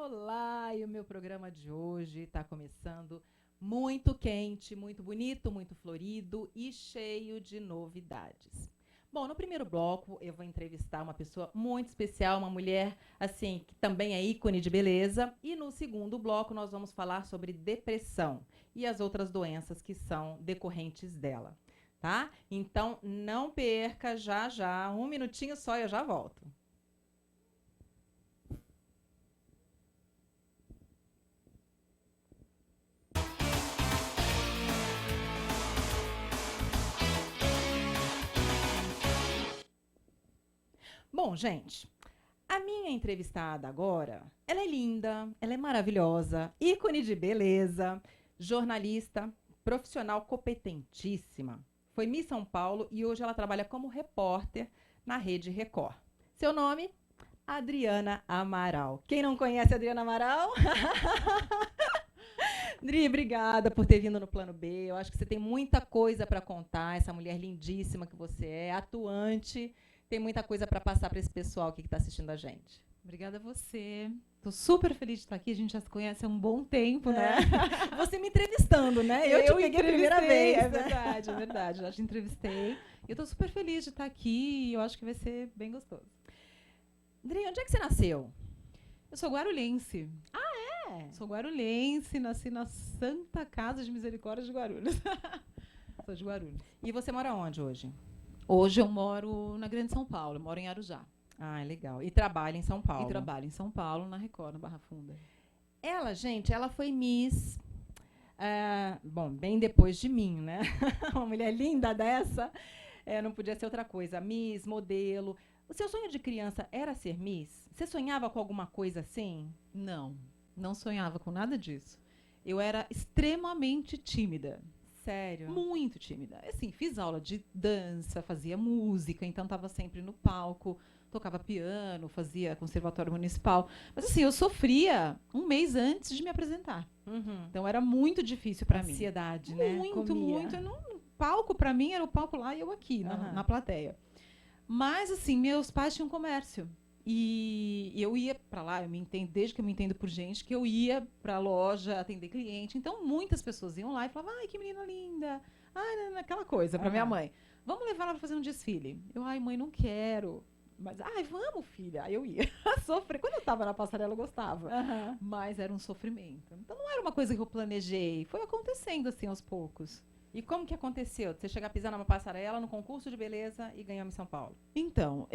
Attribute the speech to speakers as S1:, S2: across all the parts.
S1: Olá, e o meu programa de hoje está começando muito quente, muito bonito, muito florido e cheio de novidades. Bom, no primeiro bloco eu vou entrevistar uma pessoa muito especial, uma mulher assim que também é ícone de beleza, e no segundo bloco nós vamos falar sobre depressão e as outras doenças que são decorrentes dela, tá? Então não perca, já, um minutinho só e eu já volto. Bom, gente, a minha entrevistada agora, ela é linda, ela é maravilhosa, ícone de beleza, jornalista, profissional competentíssima. Foi Miss São Paulo e hoje ela trabalha como repórter na Rede Record. Seu nome? Adriana Amaral. Quem não conhece a Adriana Amaral? Adri, obrigada por ter vindo no Plano B. Eu acho que você tem muita coisa para contar, essa mulher lindíssima que você é, atuante. Tem muita coisa para passar para esse pessoal que está assistindo a gente.
S2: Obrigada a você. Estou super feliz de estar aqui. A gente já se conhece há um bom tempo, né?
S1: Você me entrevistando, né? Eu te peguei a primeira vez.
S2: É verdade, é verdade. Já te entrevistei. E eu estou super feliz de estar aqui e eu acho que vai ser bem gostoso.
S1: Adri, onde é que você nasceu?
S2: Eu sou guarulhense.
S1: Ah, é?
S2: Sou guarulhense, nasci na Santa Casa de Misericórdia de Guarulhos. Sou de Guarulhos.
S1: E você mora onde hoje?
S2: Hoje eu moro na Grande São Paulo, eu moro em Arujá.
S1: Ah, legal. E trabalha em São Paulo?
S2: E trabalho em São Paulo, na Record, na Barra Funda.
S1: Ela, gente, ela foi Miss, bom, bem depois de mim, né? Uma mulher linda dessa, não podia ser outra coisa. Miss, modelo. O seu sonho de criança era ser Miss? Você sonhava com alguma coisa assim?
S2: Não sonhava com nada disso. Eu era extremamente tímida.
S1: Sério?
S2: Muito tímida. Assim, fiz aula de dança, fazia música, então estava sempre no palco, tocava piano, fazia conservatório municipal. Mas assim, eu sofria um mês antes de me apresentar.
S1: Uhum.
S2: Então era muito difícil para mim.
S1: Ansiedade, né?
S2: Muito,
S1: Comia.
S2: muito. Palco para mim era o palco lá e eu aqui, na plateia. Mas assim, meus pais tinham comércio. E eu ia para lá, desde que eu me entendo por gente, que eu ia para a loja atender cliente. Então, muitas pessoas iam lá e falavam, ai, que menina linda. Ai, aquela coisa para minha mãe. Vamos levar ela para fazer um desfile. Eu, ai, mãe, não quero. Mas, ai, vamos, filha. Aí eu ia sofrer. Quando eu estava na passarela, eu gostava. Mas era um sofrimento. Então, não era uma coisa que eu planejei. Foi acontecendo, assim, aos poucos.
S1: E como que aconteceu? Você chegar a pisar numa passarela, no concurso de beleza e ganhar Miss São Paulo?
S2: Então,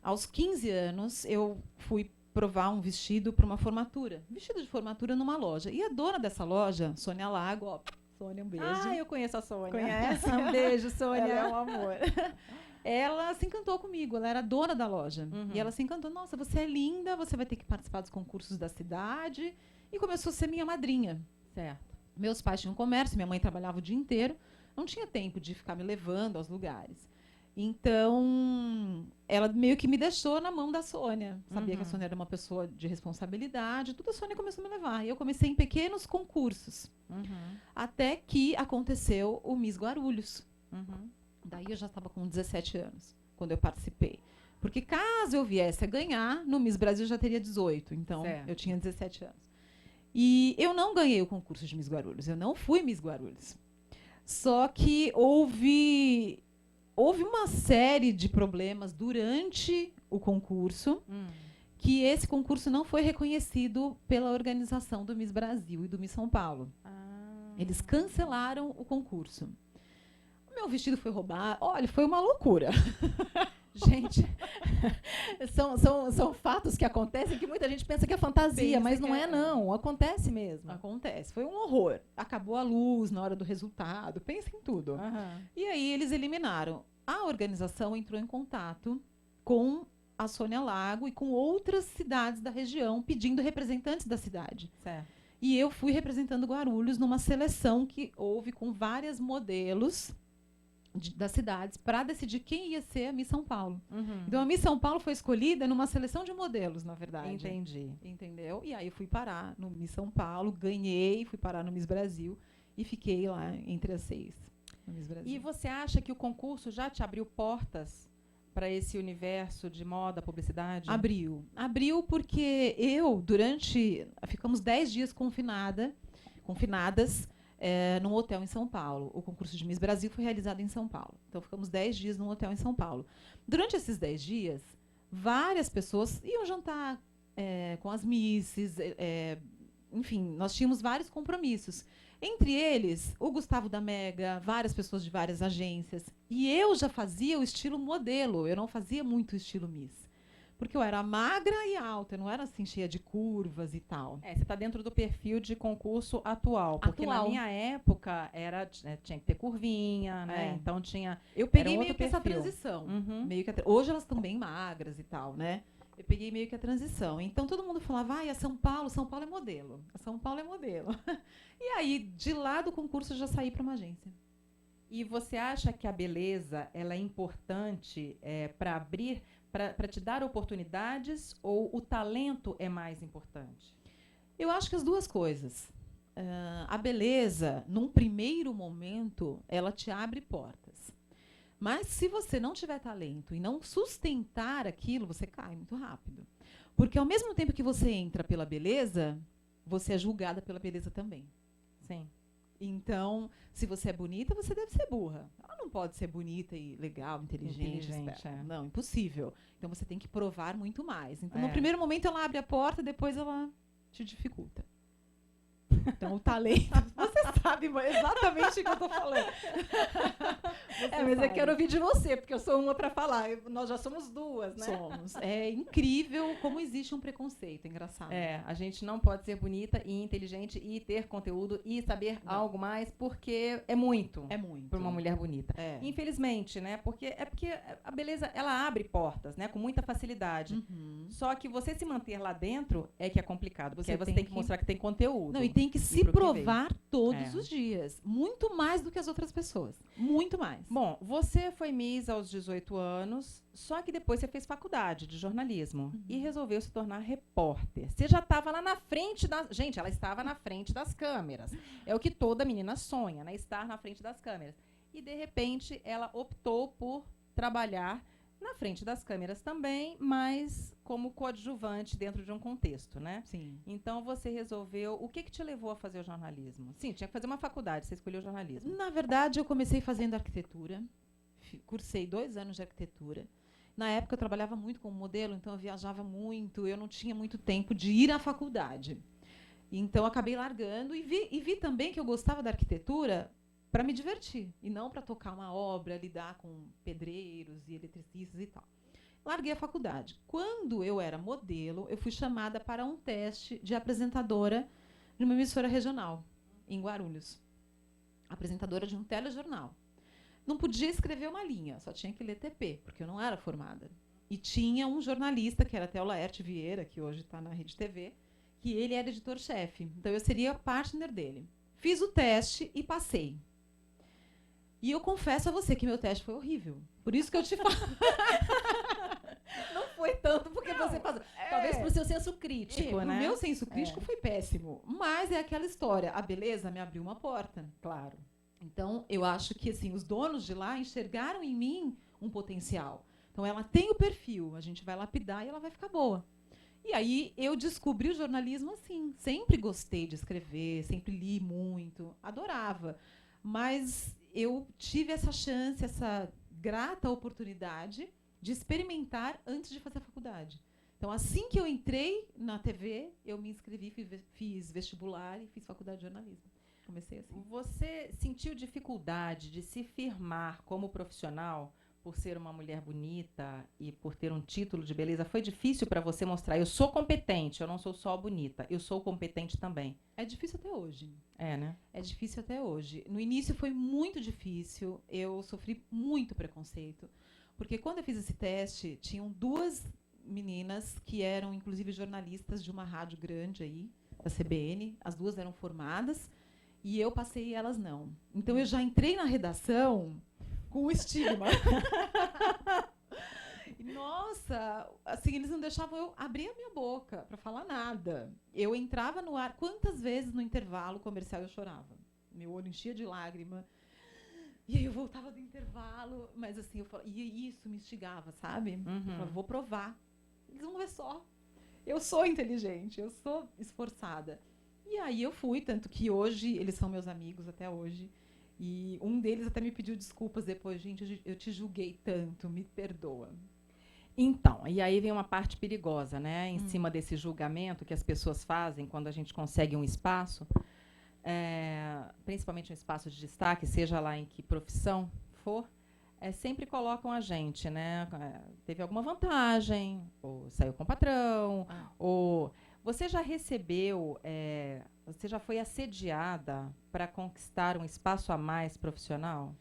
S2: aos 15 anos, eu fui provar um vestido para uma formatura. Vestido de formatura numa loja. E a dona dessa loja, Sônia Lago, ó, Sônia, um beijo.
S1: Ah, eu conheço a Sônia.
S2: Conhece?
S1: Um beijo, Sônia.
S2: Ela é um amor. Ela se encantou comigo, ela era dona da loja.
S1: Uhum.
S2: E ela se encantou, nossa, você é linda, você vai ter que participar dos concursos da cidade. E começou a ser minha madrinha.
S1: Certo.
S2: Meus pais tinham comércio, minha mãe trabalhava o dia inteiro, não tinha tempo de ficar me levando aos lugares. Então, ela meio que me deixou na mão da Sônia. Sabia que a Sônia era uma pessoa de responsabilidade, tudo a Sônia começou a me levar. E eu comecei em pequenos concursos, até que aconteceu o Miss Guarulhos. Daí eu já estava com 17 anos, quando eu participei. Porque caso eu viesse a ganhar, no Miss Brasil já teria 18, então certo. Eu tinha 17 anos. E eu não ganhei o concurso de Miss Guarulhos, eu não fui Miss Guarulhos. Só que houve uma série de problemas durante o concurso, que esse concurso não foi reconhecido pela organização do Miss Brasil e do Miss São Paulo. Eles cancelaram o concurso. O meu vestido foi roubado. Olha, foi uma loucura.
S1: Gente, são fatos que acontecem que muita gente pensa que é fantasia, mas não é não, acontece mesmo.
S2: Acontece, foi um horror. Acabou a luz na hora do resultado, pensa em tudo. E aí eles eliminaram. A organização entrou em contato com a Sônia Lago e com outras cidades da região, pedindo representantes da cidade.
S1: Certo.
S2: E eu fui representando Guarulhos numa seleção que houve com vários modelos das cidades para decidir quem ia ser a Miss São Paulo. Então, a Miss São Paulo foi escolhida numa seleção de modelos, na verdade.
S1: Entendi.
S2: Entendeu? E aí eu fui parar no Miss São Paulo, ganhei, fui parar no Miss Brasil e fiquei lá entre as 6 no Miss Brasil.
S1: E você acha que o concurso já te abriu portas para esse universo de moda, publicidade?
S2: Abriu. Abriu porque ficamos 10 dias confinadas, num hotel em São Paulo. O concurso de Miss Brasil foi realizado em São Paulo. Então, ficamos 10 dias num hotel em São Paulo. Durante esses 10 dias, várias pessoas iam jantar com as misses, enfim, nós tínhamos vários compromissos. Entre eles, o Gustavo da Mega, várias pessoas de várias agências. E eu já fazia o estilo modelo, eu não fazia muito o estilo Miss. Porque eu era magra e alta, eu não era assim cheia de curvas e tal.
S1: Você está dentro do perfil de concurso atual. Porque na minha época tinha que ter curvinha, né? Então tinha.
S2: Eu peguei meio que essa transição. Meio que hoje elas estão bem magras e tal, né? Eu peguei meio que a transição. Então todo mundo falava, a São Paulo é modelo. A São Paulo é modelo. E aí, de lá do concurso, eu já saí para uma agência.
S1: E você acha que a beleza ela é importante para abrir, para te dar oportunidades, ou o talento é mais importante?
S2: Eu acho que as duas coisas. A beleza, num primeiro momento, ela te abre portas. Mas se você não tiver talento e não sustentar aquilo, você cai muito rápido. Porque ao mesmo tempo que você entra pela beleza, você é julgada pela beleza também.
S1: Sim.
S2: Então, se você é bonita, você deve ser burra. Ela não pode ser bonita e legal, inteligente. Não, impossível. Então você tem que provar muito mais. Então, no primeiro momento ela abre a porta, depois ela te dificulta. Então, o talento, você sabe exatamente o que eu estou falando.
S1: Mas eu quero ouvir de você, porque eu sou uma para falar. Nós já somos duas, né?
S2: Somos. É incrível como existe um preconceito, é engraçado.
S1: A gente não pode ser bonita e inteligente e ter conteúdo e saber algo mais, porque é muito.
S2: É muito.
S1: Para uma mulher bonita. Infelizmente, né? Porque a beleza, ela abre portas, né? Com muita facilidade. Só que você se manter lá dentro é que é complicado, porque aí você tem que mostrar que tem conteúdo.
S2: Não, e tem que se provar todos os dias. Muito mais do que as outras pessoas. Muito mais.
S1: Bom, você foi Miss aos 18 anos, só que depois você fez faculdade de jornalismo e resolveu se tornar repórter. Você já estava lá na frente das... Gente, ela estava na frente das câmeras. É o que toda menina sonha, né? Estar na frente das câmeras. E, de repente, ela optou por trabalhar na frente das câmeras também, mas como coadjuvante dentro de um contexto, né?
S2: Sim.
S1: Então, você resolveu... O que te levou a fazer o jornalismo? Sim, tinha que fazer uma faculdade, você escolheu o jornalismo.
S2: Na verdade, eu comecei fazendo arquitetura. Cursei 2 anos de arquitetura. Na época, eu trabalhava muito como modelo, então eu viajava muito, eu não tinha muito tempo de ir à faculdade. Então, acabei largando e vi também que eu gostava da arquitetura para me divertir, e não para tocar uma obra, lidar com pedreiros e eletricistas e tal. Larguei a faculdade. Quando eu era modelo, eu fui chamada para um teste de apresentadora de uma emissora regional, em Guarulhos. Apresentadora de um telejornal. Não podia escrever uma linha, só tinha que ler TP, porque eu não era formada. E tinha um jornalista, que era até o Laerte Vieira, que hoje está na Rede TV, que ele era editor-chefe. Então, eu seria partner dele. Fiz o teste e passei. E eu confesso a você que meu teste foi horrível. Por isso que eu te falo.
S1: Não foi tanto porque você passou. Talvez pro seu senso crítico, né?
S2: O meu senso crítico foi péssimo. Mas é aquela história. A beleza me abriu uma porta.
S1: Claro.
S2: Então, eu acho que assim, os donos de lá enxergaram em mim um potencial. Então, ela tem o perfil. A gente vai lapidar e ela vai ficar boa. E aí, eu descobri o jornalismo assim. Sempre gostei de escrever, sempre li muito. Adorava. Mas eu tive essa chance, essa grata oportunidade de experimentar antes de fazer a faculdade. Então, assim que eu entrei na TV, eu me inscrevi, fiz vestibular e fiz faculdade de jornalismo. Comecei assim.
S1: Você sentiu dificuldade de se firmar como profissional por ser uma mulher bonita e por ter um título de beleza? Foi difícil para você mostrar, eu sou competente, eu não sou só bonita, eu sou competente também?
S2: É difícil até hoje.
S1: Né?
S2: É difícil até hoje. No início foi muito difícil, eu sofri muito preconceito, porque quando eu fiz esse teste, tinham 2 meninas que eram, inclusive, jornalistas de uma rádio grande aí, da CBN, as 2 eram formadas, e eu passei e elas não. Então, eu já entrei na redação com o estigma. Nossa, assim, eles não deixavam eu abrir a minha boca para falar nada. Eu entrava no ar, quantas vezes no intervalo comercial eu chorava? Meu olho enchia de lágrima. E aí eu voltava do intervalo, mas assim, e isso me instigava, sabe? Eu falava, vou provar. Eles vão ver só. Eu sou inteligente, eu sou esforçada. E aí eu fui, tanto que hoje eles são meus amigos até hoje. E um deles até me pediu desculpas depois. Gente, eu te julguei tanto, me perdoa.
S1: Então, e aí vem uma parte perigosa, né? Em cima desse julgamento que as pessoas fazem quando a gente consegue um espaço, principalmente um espaço de destaque, seja lá em que profissão for, sempre colocam a gente, né? Teve alguma vantagem, ou saiu com o patrão, ou você já recebeu, você já foi assediada para conquistar um espaço a mais profissional?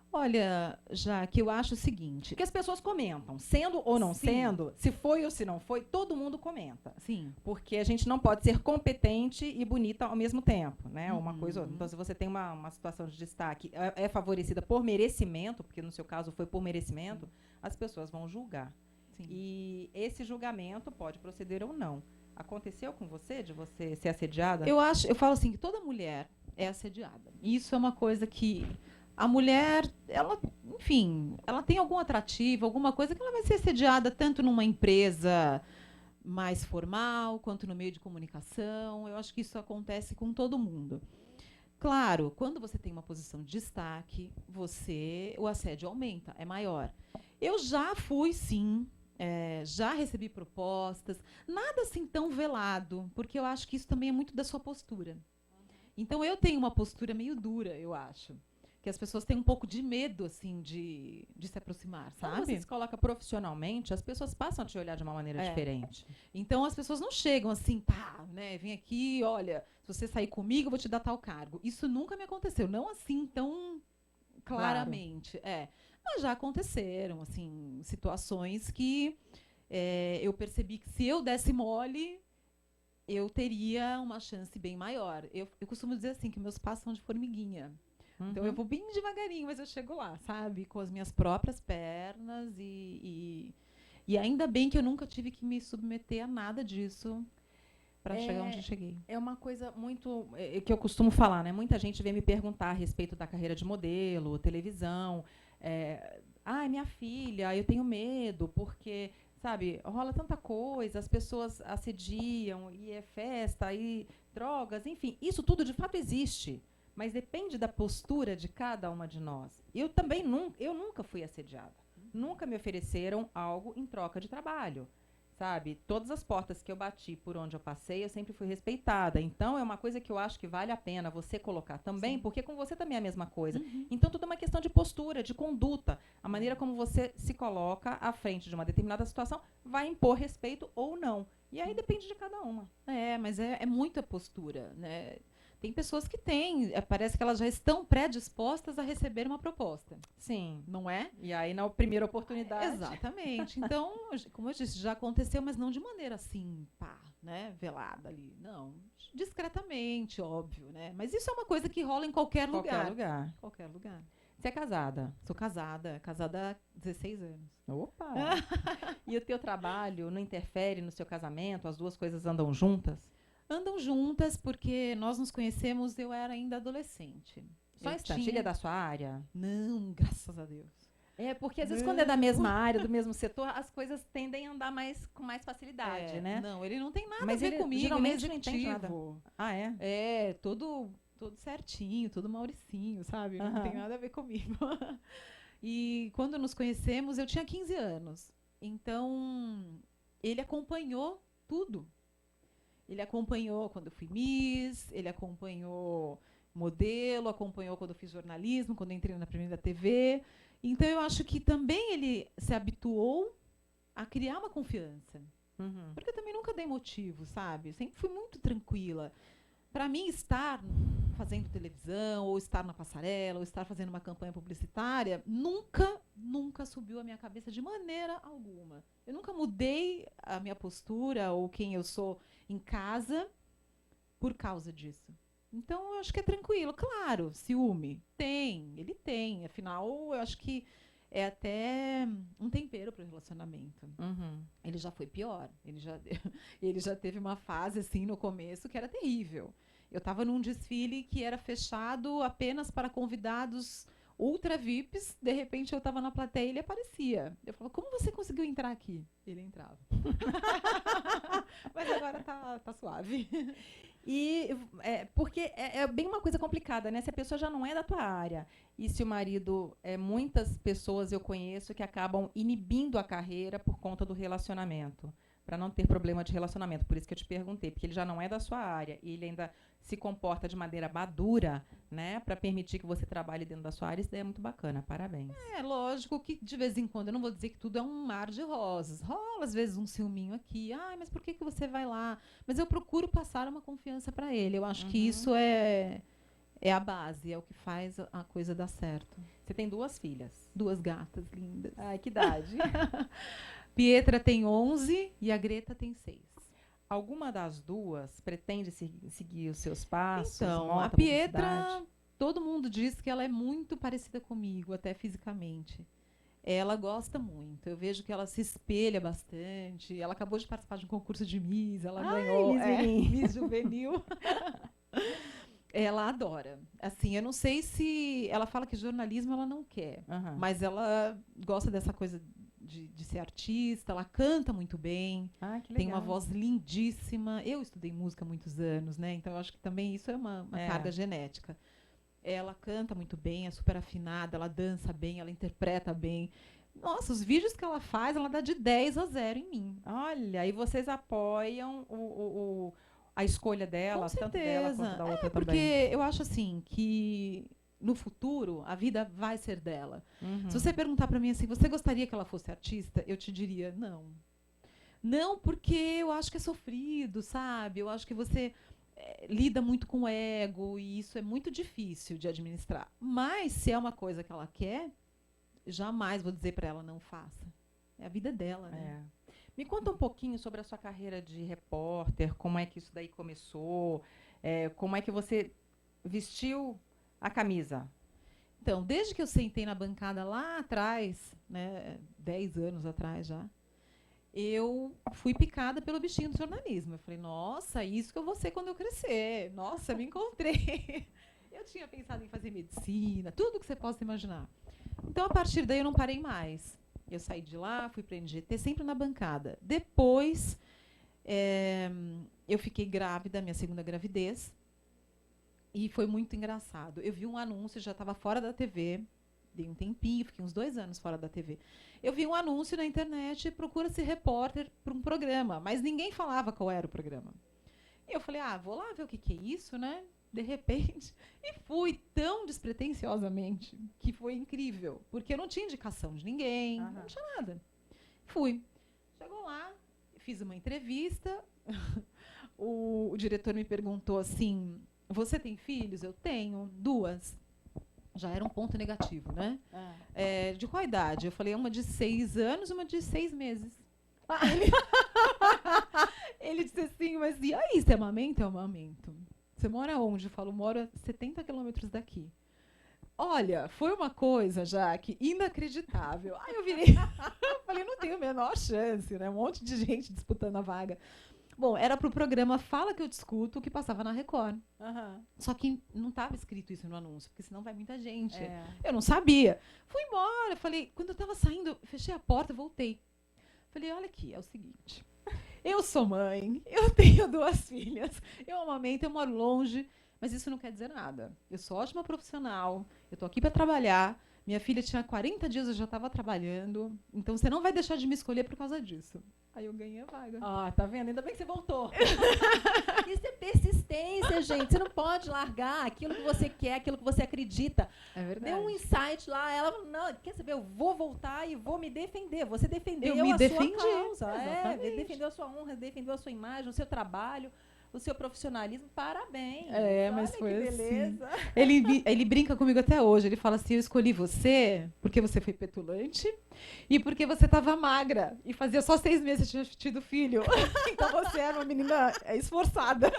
S2: Olha, já que eu acho o seguinte...
S1: Porque as pessoas comentam, sendo ou não sendo, se foi ou se não foi, todo mundo comenta.
S2: Sim.
S1: Porque a gente não pode ser competente e bonita ao mesmo tempo, né? Uma coisa, então, se você tem uma situação de destaque, é favorecida por merecimento, porque no seu caso foi por merecimento, as pessoas vão julgar.
S2: Sim.
S1: E esse julgamento pode proceder ou não. Aconteceu com você, de você ser assediada?
S2: Eu falo assim, que toda mulher é assediada. Isso é uma coisa que... A mulher, ela, enfim, ela tem algum atrativo, alguma coisa que ela vai ser assediada tanto numa empresa mais formal, quanto no meio de comunicação. Eu acho que isso acontece com todo mundo. Claro, quando você tem uma posição de destaque, o assédio aumenta, é maior. Eu já fui, sim, já recebi propostas, nada assim tão velado, porque eu acho que isso também é muito da sua postura. Então, eu tenho uma postura meio dura, eu acho. Que as pessoas têm um pouco de medo, assim, de se aproximar, sabe?
S1: Quando você se coloca profissionalmente, as pessoas passam a te olhar de uma maneira diferente.
S2: Então, as pessoas não chegam assim, pá, né? Vem aqui, olha, se você sair comigo, eu vou te dar tal cargo. Isso nunca me aconteceu, não assim tão claramente. Claro. Mas já aconteceram, assim, situações que eu percebi que se eu desse mole, eu teria uma chance bem maior. Eu costumo dizer assim, que meus passos são de formiguinha. Então, eu vou bem devagarinho, mas eu chego lá, sabe? Com as minhas próprias pernas e ainda bem que eu nunca tive que me submeter a nada disso para chegar onde eu cheguei.
S1: É uma coisa muito... que eu costumo falar, né? Muita gente vem me perguntar a respeito da carreira de modelo, televisão. Minha filha, eu tenho medo, porque, sabe, rola tanta coisa, as pessoas assediam, e é festa, e drogas, enfim. Isso tudo, de fato, existe. Mas depende da postura de cada uma de nós. Eu também nunca fui assediada. Nunca me ofereceram algo em troca de trabalho, sabe? Todas as portas que eu bati por onde eu passei, eu sempre fui respeitada. Então, é uma coisa que eu acho que vale a pena você colocar também, sim, porque com você também é a mesma coisa. Então, tudo é uma questão de postura, de conduta. A maneira como você se coloca à frente de uma determinada situação vai impor respeito ou não. E aí depende de cada uma.
S2: Mas é muita postura, né? Tem pessoas que têm, parece que elas já estão predispostas a receber uma proposta.
S1: Sim.
S2: Não é?
S1: E aí, na primeira oportunidade...
S2: Exatamente. Então, como eu disse, já aconteceu, mas não de maneira assim, pá, né, velada ali. Não, discretamente, óbvio, né? Mas isso é uma coisa que rola em qualquer lugar. Qualquer lugar.
S1: Você é casada?
S2: Sou casada há 16 anos.
S1: Opa! E o teu trabalho não interfere no seu casamento? As duas coisas andam juntas?
S2: Andam juntas porque nós nos conhecemos, eu era ainda adolescente.
S1: Só um instante, ele é da sua área?
S2: Não, graças a Deus.
S1: Porque às vezes quando é da mesma área, do mesmo setor, as coisas tendem a andar com mais facilidade, né?
S2: Não, ele não tem nada a ver comigo,
S1: geralmente
S2: ele
S1: não entende nada. Ah, é?
S2: Todo certinho, todo Mauricinho, sabe? Não tem nada a ver comigo. E quando nos conhecemos, eu tinha 15 anos. Então, ele acompanhou tudo. Ele acompanhou quando eu fui Miss, ele acompanhou modelo, acompanhou quando eu fiz jornalismo, quando eu entrei na primeira TV. Então, eu acho que também ele se habituou a criar uma confiança. Porque eu também nunca dei motivo, sabe? Sempre fui muito tranquila. Para mim, estar fazendo televisão, ou estar na passarela, ou estar fazendo uma campanha publicitária, nunca subiu a minha cabeça de maneira alguma. Eu nunca mudei a minha postura ou quem eu sou em casa por causa disso. Então, eu acho que é tranquilo. Claro, ciúme. Ele tem. Afinal, eu acho que é até um tempero para o relacionamento. Ele já foi pior. Ele já teve uma fase, assim, no começo, que era terrível. Eu estava num desfile que era fechado apenas para convidados ultra VIPs, de repente eu estava na plateia e ele aparecia. Eu falava, como você conseguiu entrar aqui? Ele entrava. Mas agora tá suave.
S1: E porque é bem uma coisa complicada, né? Se a pessoa já não é da tua área e se o marido, muitas pessoas eu conheço que acabam inibindo a carreira por conta do relacionamento, para não ter problema de relacionamento. Por isso que eu te perguntei, porque ele já não é da sua área e ele ainda se comporta de maneira madura, né, para permitir que você trabalhe dentro da sua área. Isso daí é muito bacana. Parabéns.
S2: É lógico que de vez em quando, eu não vou dizer que tudo é um mar de rosas. Rola às vezes um ciúminho aqui. Ai, mas por que você vai lá? Mas eu procuro passar uma confiança para ele. Eu acho que isso é a base, é o que faz a coisa dar certo.
S1: Você tem 2 filhas?
S2: 2 gatas lindas.
S1: Ai, que idade?
S2: Pietra tem 11 e a Greta tem 6.
S1: Alguma das 2 pretende seguir os seus passos?
S2: Então, a Pietra, todo mundo diz que ela é muito parecida comigo, até fisicamente. Ela gosta muito. Eu vejo que ela se espelha bastante. Ela acabou de participar de um concurso de Miss. Ela ganhou Miss Juvenil. Ela adora. Assim, eu não sei se... Ela fala que jornalismo ela não quer. Mas ela gosta dessa coisa de ser artista. Ela canta muito bem.
S1: Que legal.
S2: Tem uma voz lindíssima. Eu estudei música há muitos anos, né? Então, eu acho que também isso é uma carga genética. Ela canta muito bem, é super afinada, ela dança bem, ela interpreta bem. Nossa, os vídeos que ela faz, ela dá de 10-0 em mim.
S1: Olha, e vocês apoiam a escolha dela, tanto dela quanto da outra também.
S2: Porque eu acho assim que no futuro a vida vai ser dela. Se você perguntar para mim assim, você gostaria que ela fosse artista? Eu te diria, não. Não, porque eu acho que é sofrido, sabe? Eu acho que você lida muito com o ego e isso é muito difícil de administrar. Mas se é uma coisa que ela quer, jamais vou dizer para ela não faça. É a vida dela, né?
S1: Me conta um pouquinho sobre a sua carreira de repórter, como é que isso daí começou, como é que você vestiu a camisa?
S2: Então, desde que eu sentei na bancada lá atrás, né, 10 anos atrás já, eu fui picada pelo bichinho do jornalismo. Eu falei, nossa, isso que eu vou ser quando eu crescer. Nossa, me encontrei. Eu tinha pensado em fazer medicina, tudo que você possa imaginar. Então, a partir daí, eu não parei mais. Eu saí de lá, fui para a NGT, sempre na bancada. Depois, eu fiquei grávida, minha segunda gravidez. E foi muito engraçado. Eu vi um anúncio, já estava fora da TV. Dei um tempinho, fiquei uns 2 anos fora da TV. Eu vi um anúncio na internet, procura-se repórter para um programa, mas ninguém falava qual era o programa. E eu falei, vou lá ver o que é isso, né? De repente, e fui tão despretensiosamente que foi incrível, porque eu não tinha indicação de ninguém, não tinha nada. Fui. Chegou lá, fiz uma entrevista, o diretor me perguntou assim, você tem filhos? Eu tenho 2. Já era um ponto negativo, né? De qual idade? Eu falei, uma de 6 anos, uma de 6 meses. Ele disse assim, mas e aí, você amamenta? Eu amamento. Você mora onde? Eu falo, moro a 70 quilômetros daqui. Olha, foi uma coisa, Jaque, inacreditável. Aí eu virei, eu falei, não tenho a menor chance, né? Um monte de gente disputando a vaga. Bom, era pro programa Fala Que Eu Discuto, que passava na Record. Só que não estava escrito isso no anúncio, porque senão vai muita gente. Eu não sabia. Fui embora, falei, quando eu estava saindo, fechei a porta, voltei. Falei, olha aqui, é o seguinte, eu sou mãe, eu tenho 2 filhas, eu amamento, eu moro longe, mas isso não quer dizer nada. Eu sou ótima profissional, eu estou aqui para trabalhar, minha filha tinha 40 dias, eu já estava trabalhando, então você não vai deixar de me escolher por causa disso. Aí eu ganhei a vaga.
S1: Tá vendo? Ainda bem que você voltou. Isso é persistência, gente. Você não pode largar aquilo que você quer, aquilo que você acredita.
S2: É verdade.
S1: Deu um insight lá, ela falou, não, quer saber, eu vou voltar e vou me defender. Você defendeu
S2: eu me
S1: a
S2: defendi,
S1: sua causa.
S2: defendeu
S1: a sua honra, defendeu a sua imagem, o seu trabalho, o seu profissionalismo. Parabéns.
S2: Mas
S1: olha
S2: foi
S1: que beleza.
S2: Assim. Ele brinca comigo até hoje. Ele fala assim, eu escolhi você porque você foi petulante e porque você estava magra. E fazia só 6 meses que tinha tido filho. Então você era uma menina esforçada.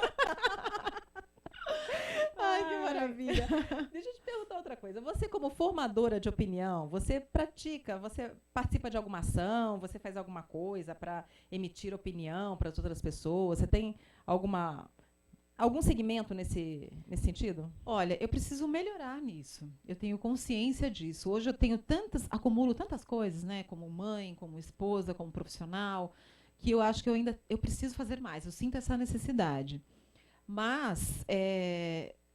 S1: Ai, que maravilha. Deixa eu te perguntar outra coisa. Você, como formadora de opinião, você participa de alguma ação, você faz alguma coisa para emitir opinião para as outras pessoas? Você tem alguma algum segmento nesse sentido?
S2: Olha, eu preciso melhorar nisso. Eu tenho consciência disso. Hoje eu acumulo tantas coisas, né? Como mãe, como esposa, como profissional, que eu acho que eu preciso fazer mais. Eu sinto essa necessidade. Mas,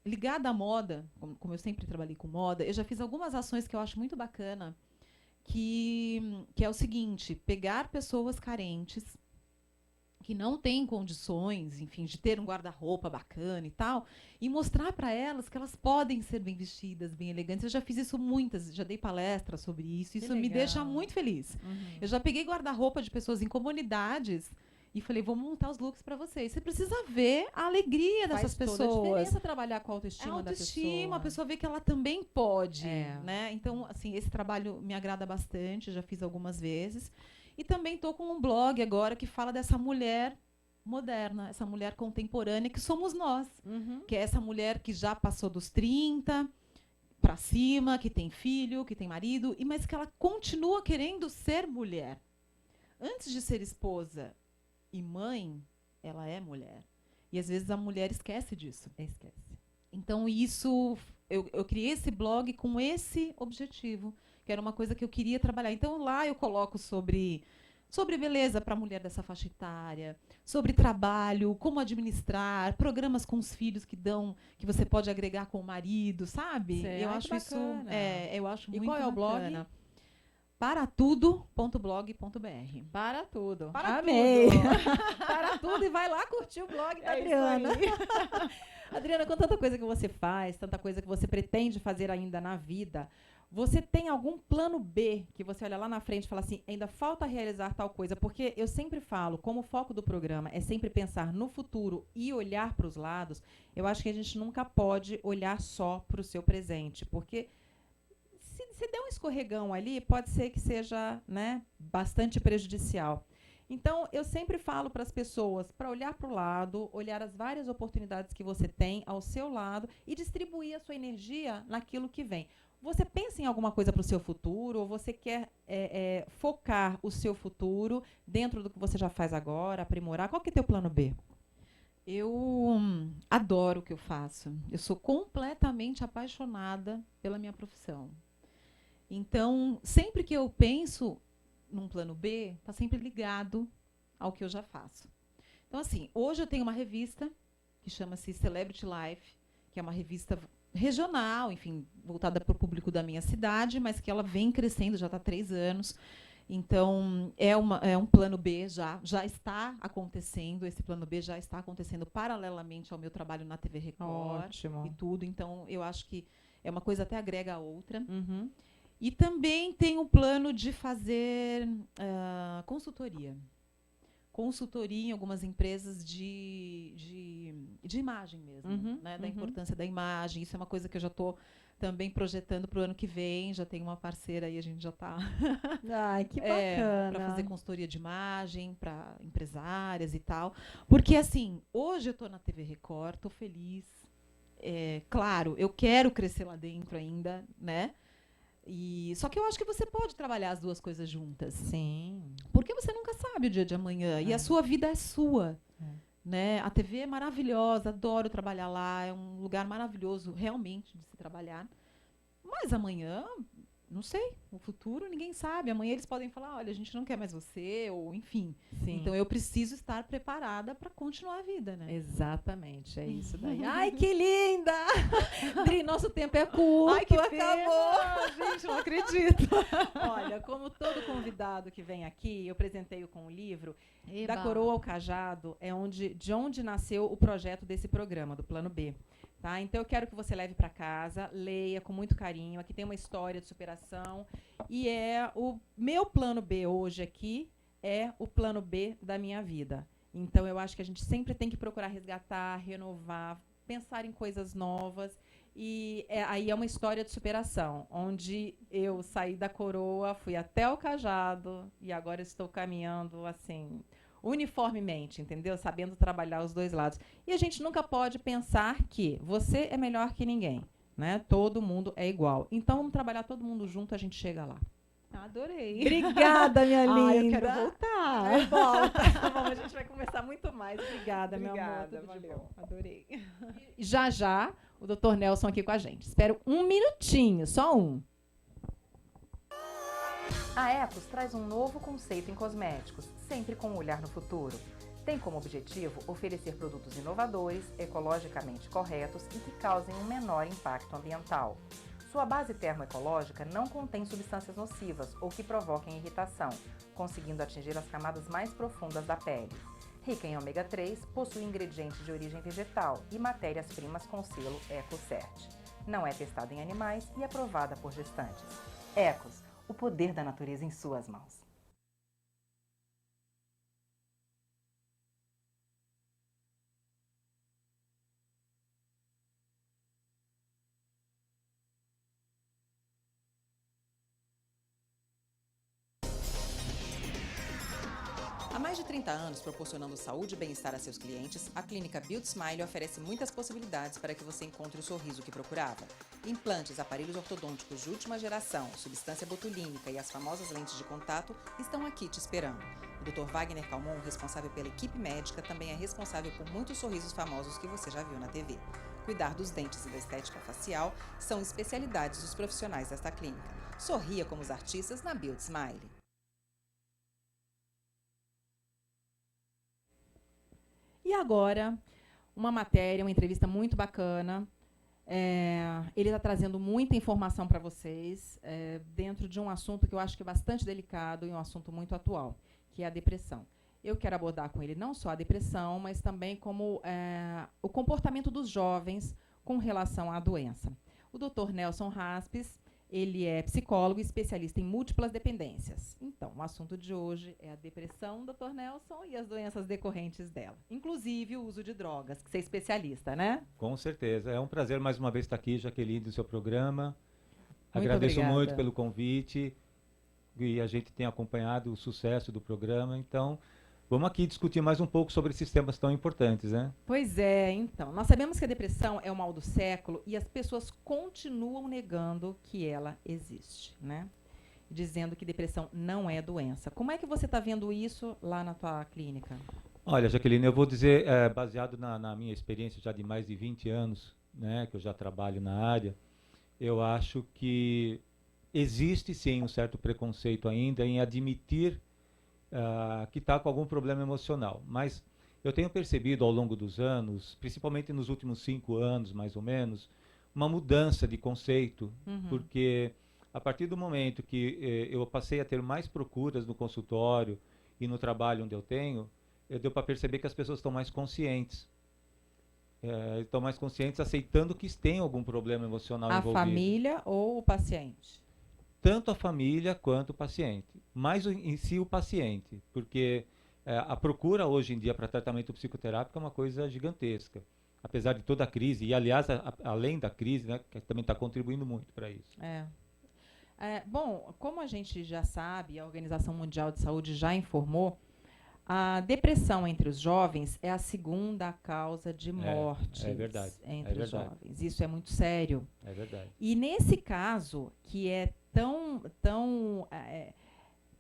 S2: ligada à moda, como eu sempre trabalhei com moda, eu já fiz algumas ações que eu acho muito bacana, que é o seguinte: pegar pessoas carentes, que não têm condições, enfim, de ter um guarda-roupa bacana e tal, e mostrar para elas que elas podem ser bem vestidas, bem elegantes. Eu já fiz isso muitas, já dei palestras sobre isso. Isso me deixa muito feliz.
S1: Uhum.
S2: Eu já peguei guarda-roupa de pessoas em comunidades e falei, vou montar os looks para vocês. Você precisa ver a alegria dessas
S1: Faz
S2: pessoas.
S1: toda a diferença trabalhar com a autoestima da pessoa.
S2: A pessoa vê que ela também pode,
S1: É.
S2: né? Então, assim, esse trabalho me agrada bastante, já fiz algumas vezes. E também estou com um blog agora que fala dessa mulher moderna, essa mulher contemporânea que somos nós.
S1: Uhum.
S2: Que é essa mulher que já passou dos 30 para cima, que tem filho, que tem marido, mas que ela continua querendo ser mulher. Antes de ser esposa e mãe, ela é mulher. E às vezes a mulher esquece disso.
S1: Esquece.
S2: Então isso, eu criei esse blog com esse objetivo, que era uma coisa que eu queria trabalhar. Então lá eu coloco sobre beleza para a mulher dessa faixa etária, sobre trabalho, como administrar, programas com os filhos que você pode agregar com o marido, sabe?
S1: Certo,
S2: eu acho isso, eu acho muito
S1: qual é o
S2: bacana.
S1: blog?
S2: Paratudo.blog.br.
S1: Para tudo.
S2: Para
S1: Amei.
S2: tudo.
S1: Para tudo e vai lá curtir o blog da
S2: É isso
S1: Adriana.
S2: aí.
S1: Adriana, com tanta coisa que você faz, tanta coisa que você pretende fazer ainda na vida, você tem algum plano B que você olha lá na frente e fala assim, ainda falta realizar tal coisa? Porque eu sempre falo, como o foco do programa é sempre pensar no futuro e olhar para os lados, eu acho que a gente nunca pode olhar só para o seu presente, porque se der um escorregão ali, pode ser que seja, né, bastante prejudicial. Então, eu sempre falo para as pessoas para olhar para o lado, olhar as várias oportunidades que você tem ao seu lado e distribuir a sua energia naquilo que vem. Você pensa em alguma coisa para o seu futuro ou você quer focar o seu futuro dentro do que você já faz agora, aprimorar? Qual que é o teu plano B?
S2: Eu adoro o que eu faço. Eu sou completamente apaixonada pela minha profissão. Então, sempre que eu penso num plano B, está sempre ligado ao que eu já faço. Então, assim, hoje eu tenho uma revista que chama-se Celebrity Life, que é uma revista regional, enfim, voltada para o público da minha cidade, mas que ela vem crescendo, já está há 3 anos. Então, é um plano B, já está acontecendo, esse plano B já está acontecendo paralelamente ao meu trabalho na TV Record.
S1: Ótimo.
S2: E tudo. Então, eu acho que é uma coisa até agrega a outra.
S1: Uhum.
S2: E também tem um plano de fazer consultoria. Consultoria em algumas empresas de imagem mesmo, né? Da importância da imagem. Isso é uma coisa que eu já estou também projetando para o ano que vem. Já tem uma parceira aí, a gente já está
S1: Ai, que bacana.
S2: para fazer consultoria de imagem para empresárias e tal. Porque, assim, hoje eu estou na TV Record, estou feliz. Claro, eu quero crescer lá dentro ainda, né? Só que eu acho que você pode trabalhar as duas coisas juntas.
S1: Sim.
S2: Porque você nunca sabe o dia de amanhã. E a sua vida é sua. Né? A TV é maravilhosa, adoro trabalhar lá. É um lugar maravilhoso, realmente, de se trabalhar. Mas amanhã, não sei. O futuro, ninguém sabe. Amanhã eles podem falar, olha, a gente não quer mais você, ou enfim.
S1: Sim.
S2: Então, eu preciso estar preparada para continuar a vida, né?
S1: Exatamente, é isso daí. Ai, que linda! Dri, nosso tempo é curto,
S2: Ai, que
S1: acabou!
S2: Gente, não acredito.
S1: Olha, como todo convidado que vem aqui, eu presenteio com o livro
S2: Eba.
S1: Da Coroa ao Cajado, de onde nasceu o projeto desse programa, do Plano B. Tá? Então, eu quero que você leve para casa, leia com muito carinho. Aqui tem uma história de superação. E o meu plano B hoje aqui é o plano B da minha vida. Então, eu acho que a gente sempre tem que procurar resgatar, renovar, pensar em coisas novas. E aí é uma história de superação, onde eu saí da coroa, fui até o cajado e agora estou caminhando assim uniformemente, entendeu? Sabendo trabalhar os dois lados. E a gente nunca pode pensar que você é melhor que ninguém, né? Todo mundo é igual. Então vamos trabalhar todo mundo junto, a gente chega lá.
S2: Adorei.
S1: Obrigada, minha linda.
S2: Ai, eu quero voltar.
S1: Volta. Bom, a gente vai conversar muito mais. Obrigada, meu amor. Tudo de
S2: valeu.
S1: bom.
S2: Adorei.
S1: E já, o Dr. Nelson aqui com a gente. Espero um minutinho, só um. A Ecos traz um novo conceito em cosméticos, sempre com um olhar no futuro. Tem como objetivo oferecer produtos inovadores, ecologicamente corretos e que causem um menor impacto ambiental. Sua base termoecológica não contém substâncias nocivas ou que provoquem irritação, conseguindo atingir as camadas mais profundas da pele. Rica em ômega 3, possui ingredientes de origem vegetal e matérias-primas com selo EcoCert. Não é testada em animais e aprovada por gestantes. Ecos, o poder da natureza em suas mãos.
S3: Há mais de 30 anos proporcionando saúde e bem-estar a seus clientes, a clínica Beauty Smile oferece muitas possibilidades para que você encontre o sorriso que procurava. Implantes, aparelhos ortodônticos de última geração, substância botulínica e as famosas lentes de contato estão aqui te esperando. O Dr. Wagner Calmon, responsável pela equipe médica, também é responsável por muitos sorrisos famosos que você já viu na TV. Cuidar dos dentes e da estética facial são especialidades dos profissionais desta clínica. Sorria como os artistas na Beauty Smile.
S1: E agora, uma matéria, uma entrevista muito bacana. Ele está trazendo muita informação para vocês dentro de um assunto que eu acho que é bastante delicado e um assunto muito atual, que é a depressão. Eu quero abordar com ele não só a depressão, mas também como o comportamento dos jovens com relação à doença. O Dr. Nelson Raspes, ele é psicólogo e especialista em múltiplas dependências. Então, o assunto de hoje é a depressão, Dr. Nelson, e as doenças decorrentes dela. Inclusive o uso de drogas, que você é especialista, né?
S4: Com certeza. É um prazer mais uma vez estar aqui, Jaqueline, do seu programa.
S1: Muito
S4: Agradeço
S1: obrigada.
S4: muito pelo convite e a gente tem acompanhado o sucesso do programa. Então, vamos aqui discutir mais um pouco sobre esses temas tão importantes, né?
S1: Pois é, então. Nós sabemos que a depressão é o mal do século e as pessoas continuam negando que ela existe, né? Dizendo que depressão não é doença. Como é que você está vendo isso lá na tua clínica?
S4: Olha, Jaqueline, eu vou dizer, baseado na minha experiência já de mais de 20 anos, né, que eu já trabalho na área, eu acho que existe sim um certo preconceito ainda em admitir que está com algum problema emocional. Mas eu tenho percebido ao longo dos anos, principalmente nos últimos 5 anos, mais ou menos, uma mudança de conceito, porque a partir do momento que eu passei a ter mais procuras no consultório e no trabalho onde eu tenho, deu para perceber que as pessoas estão mais conscientes. Estão mais conscientes, aceitando que têm algum problema emocional envolvido.
S1: A família ou o paciente?
S4: Tanto a família quanto o paciente. Mais em si o paciente, porque a procura hoje em dia para tratamento psicoterápico é uma coisa gigantesca. Apesar de toda a crise, e aliás, além da crise, né, que também está contribuindo muito para isso.
S1: Bom, como a gente já sabe, a Organização Mundial de Saúde já informou, a depressão entre os jovens é a segunda causa de mortes entre os jovens. Isso é muito sério.
S4: É verdade.
S1: E nesse caso, que é tão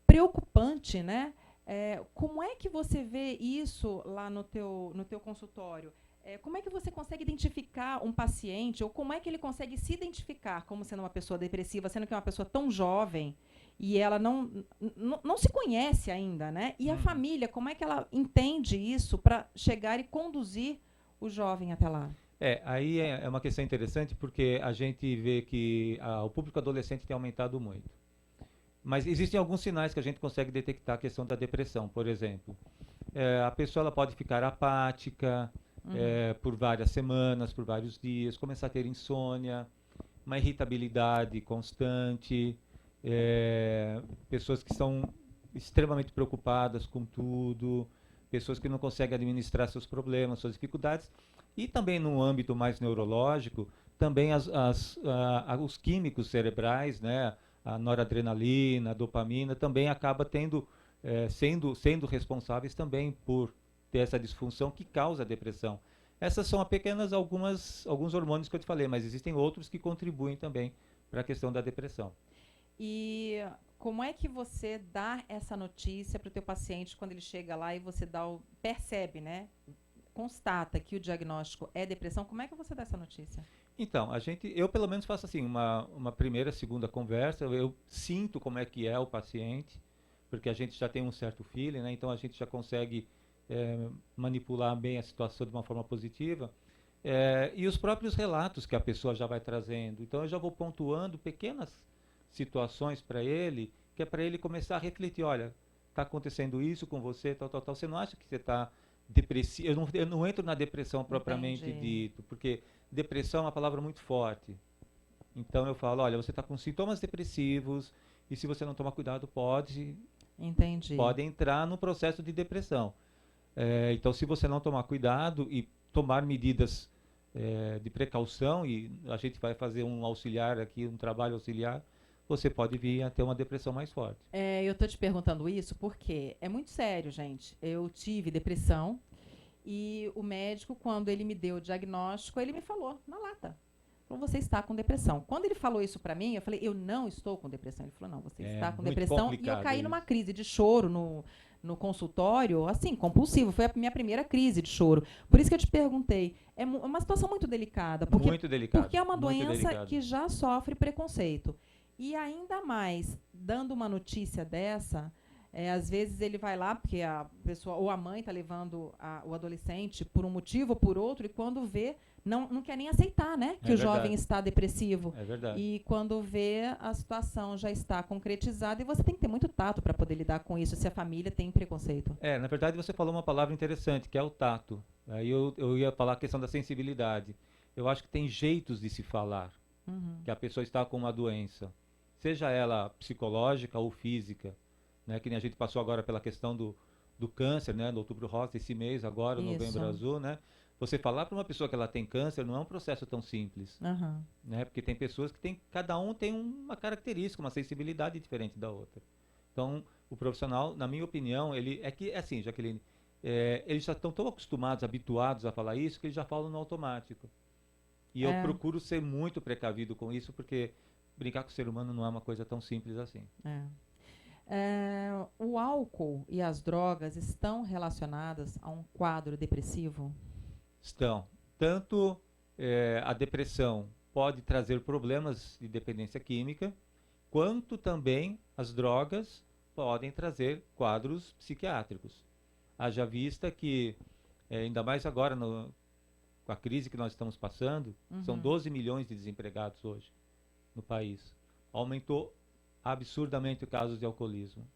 S1: preocupante, né? Como é que você vê isso lá no teu consultório? Como é que você consegue identificar um paciente, ou como é que ele consegue se identificar como sendo uma pessoa depressiva, sendo que é uma pessoa tão jovem e ela não se conhece ainda, né? E a família, como é que ela entende isso para chegar e conduzir o jovem até lá?
S4: Aí é uma questão interessante, porque a gente vê que o público adolescente tem aumentado muito. Mas existem alguns sinais que a gente consegue detectar a questão da depressão. Por exemplo, a pessoa ela pode ficar apática por várias semanas, por vários dias, começar a ter insônia, uma irritabilidade constante, pessoas que são extremamente preocupadas com tudo, pessoas que não conseguem administrar seus problemas, suas dificuldades. E também no âmbito mais neurológico, também os químicos cerebrais, né, a noradrenalina, a dopamina, também acaba sendo responsáveis também por ter essa disfunção que causa a depressão. Essas são apenas alguns hormônios que eu te falei, mas existem outros que contribuem também para a questão da depressão.
S1: E como é que você dá essa notícia para o teu paciente quando ele chega lá e você percebe, né? Constata que o diagnóstico é depressão, como é que você dá essa notícia?
S4: Então, eu pelo menos faço assim, uma primeira, segunda conversa, eu sinto como é que é o paciente, porque a gente já tem um certo feeling, né? Então a gente já consegue manipular bem a situação de uma forma positiva. E os próprios relatos que a pessoa já vai trazendo. Então eu já vou pontuando pequenas situações para ele, que é para ele começar a refletir, olha, está acontecendo isso com você, tal, tal, tal. Você não acha que você está depressivo? Eu não entro na depressão propriamente dito, porque depressão é uma palavra muito forte. Então eu falo, olha, você está com sintomas depressivos e se você não tomar cuidado pode entrar no processo de depressão. Então se você não tomar cuidado e tomar medidas de precaução, e a gente vai fazer um auxiliar aqui, um trabalho auxiliar, você pode vir a ter uma depressão mais forte.
S1: Eu estou te perguntando isso porque é muito sério, gente. Eu tive depressão e o médico, quando ele me deu o diagnóstico, ele me falou na lata. Falou, você está com depressão. Quando ele falou isso para mim, eu falei, eu não estou com depressão. Ele falou, não, você está com depressão. E eu caí numa crise de choro no consultório, assim, compulsivo. Foi a minha primeira crise de choro. Por isso que eu te perguntei. É uma situação muito delicada.
S4: Muito delicada.
S1: Porque é uma doença que já sofre preconceito. E ainda mais, dando uma notícia dessa, às vezes ele vai lá, porque a pessoa, ou a mãe está levando o adolescente por um motivo ou por outro, e quando vê, não quer nem aceitar, né? Que o jovem está depressivo.
S4: É verdade.
S1: E quando vê, a situação já está concretizada e você tem que ter muito tato para poder lidar com isso, se a família tem preconceito.
S4: Na verdade você falou uma palavra interessante, que é o tato. Aí eu ia falar a questão da sensibilidade. Eu acho que tem jeitos de se falar que a pessoa está com uma doença, seja ela psicológica ou física, né? Que nem a gente passou agora pela questão do câncer, né? No Outubro Rosa, esse mês agora, o Novembro Azul, né? Você falar para uma pessoa que ela tem câncer não é um processo tão simples, né? Porque tem pessoas que cada um tem uma característica, uma sensibilidade diferente da outra. Então, o profissional, na minha opinião, assim, Jaqueline, eles já estão tão acostumados, habituados a falar isso, que eles já falam no automático. E eu procuro ser muito precavido com isso, porque brincar com o ser humano não é uma coisa tão simples assim.
S1: O álcool e as drogas estão relacionadas a um quadro depressivo?
S4: Estão. Tanto a depressão pode trazer problemas de dependência química, quanto também as drogas podem trazer quadros psiquiátricos. Haja vista que, ainda mais agora com a crise que nós estamos passando, são 12 milhões de desempregados hoje no país. Aumentou absurdamente o caso de alcoolismo.